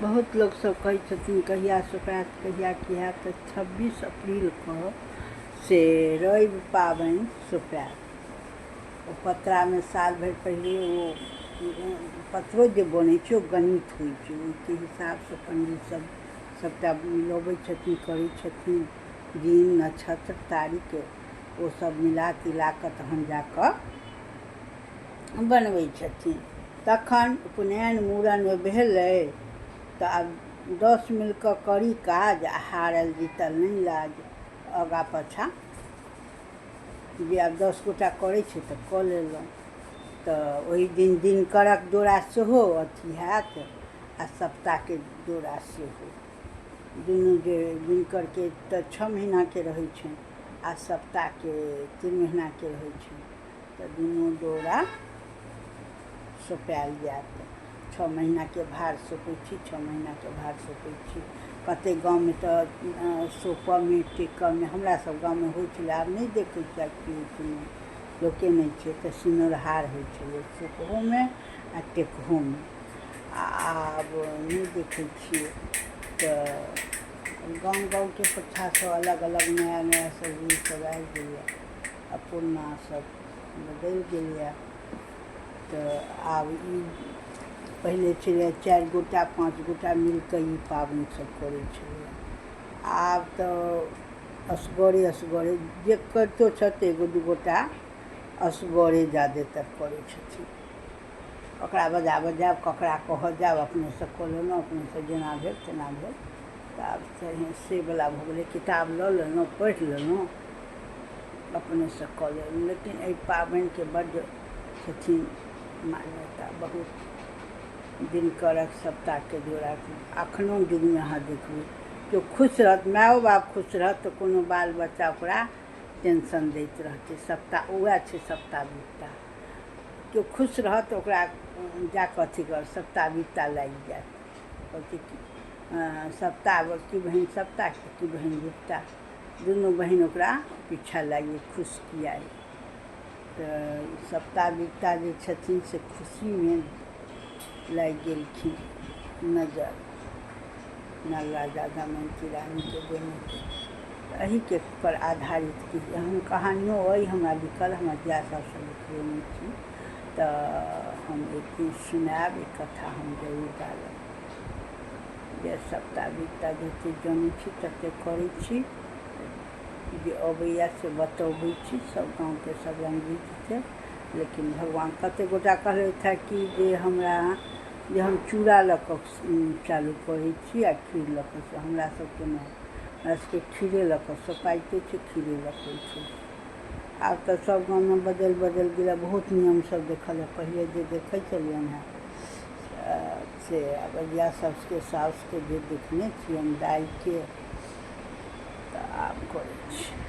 बहुत लोग सब कहै छथिन कहिया संक्रांत कहिया की है, तो 26 अप्रैल को से रवि पाबनि सुपायल। ओ पतरा में साल भरि पहिले ओ पत्रो जे बनै छै ओ गणित होइ छै, ओहिके हिसाबसँ पंडित सब सबटा मिलबै छथिन, करै छथिन, दिन नक्षत्र तारीख ओ सब मिला तिला कऽ तहन जाकऽ बनबै छथिन। तखन उपनयन मूड़न भेलै तऽ आब 10 मिल कऽ करी काज, आ हारल जीतल नहि लाज। आगाँ पाछाँ जे आब 10 गोटा करै छै तऽ कऽ लेलहुँ। तऽ ओहि दिन दिनकरक डोरा सेहो अथी हैत आ सप्ताहके डोरा सेहो। दुनू जे दिनकरके तऽ 6 महीनाके रहै छनि आ सप्ताहके 3 महीनाके रहै छनि, तऽ दुनू डोरा सौंपायल जायत। 6 महीनाके भार सौंपै छी, 6 महीनाके भार सौंपै छी। कतेक गाँवमे तऽ सौंपऽमे टेकऽमे, हमरा सब गाँवमे होइ छलै, आब नहि देखै छियै, आब की होइ छै लोके नहि छै, तऽ सिनुरहार होइ छलै सौंपहोमे आ टेकहोमे। आब नहि देखै छियै, तऽ गाँवके प्रथा सब अलग अलग नया नया सब रूल सब आबि गेलैए, आ पुरना सब बदलि गेलैए। तऽ आब ई पहिले छलै 4 गोटा 5 गोटा मिल कऽ ई पाबनि सब करै छलै। आब तऽ असगरे जे करितो छथि 1-2 गोटा असगरे जादेतर करै छथिन। ककरा बजायब ककरा कहऽ जायब, अपनेसँ कऽ लेलहुँ, अपनेसँ जेना भेल तेना भेल। तऽ आब से वला भऽ गेलै, किताब लऽ लेलहुँ, पढ़ि लेलहुँ, अपनेसँ कऽ लेलहुँ। लेकिन एहि पाबनिके बड्ड छथिन मान्यता, बहुत दिनकरक सप्ताहके जोड़ा। एखनो युगमे अहाँ देखबै केओ खुश रहत, मायो बाप खुश रहत तऽ कोनो बाल बच्चा ओकरा टेंशन दैत रहतै। सप्ताह उएह छै सप्ताहविपता। केओ खुश रहत ओकरा जाकऽ अथी कर सप्ताहविपता लागि जायत, कहतै कि सप्ताह की बहिन सप्ताह की बहिन विपता, दुनू बहिन ओकरा पीछा लागि खुश किया अइ। तऽ सप्ताहविपता जे छथिन से खुशीमे लागि गेलखिन नजर, नल राजा दमयंती रानीके देने। एहिके पर आधारित किछु एहन कहानियो अइ हमरा लिखल, हमरा जिज्ञासासँ लिखने छी, तऽ हम एक दिन सुनायब। ई कथा हम जरूर डालब, जे सप्ताहविपता जतेक जनै छी ततेक करै छी, जे अबैए से बतबै छी। सब गाँवके सब रङ्ग रीत छै, लेकिन भगवान कतेक गोटा कहलथि हेँ कि जे हम चूड़ा लऽ कऽ चालू करै छी आ खीर लऽ कऽ, से हमरा सबके नहि, हमरा सबके खीरे लऽ कऽ सौंपाइते छै, खीरे लऽ कऽ छै। आब तऽ सब गाँवमे बदलि गेलै, बहुत नियम सब देखल। पहिले जे देखै छलियनि हेँ से अबैया सबके साउसके जे देखने छियनि दाइके, तऽ आब करै छी।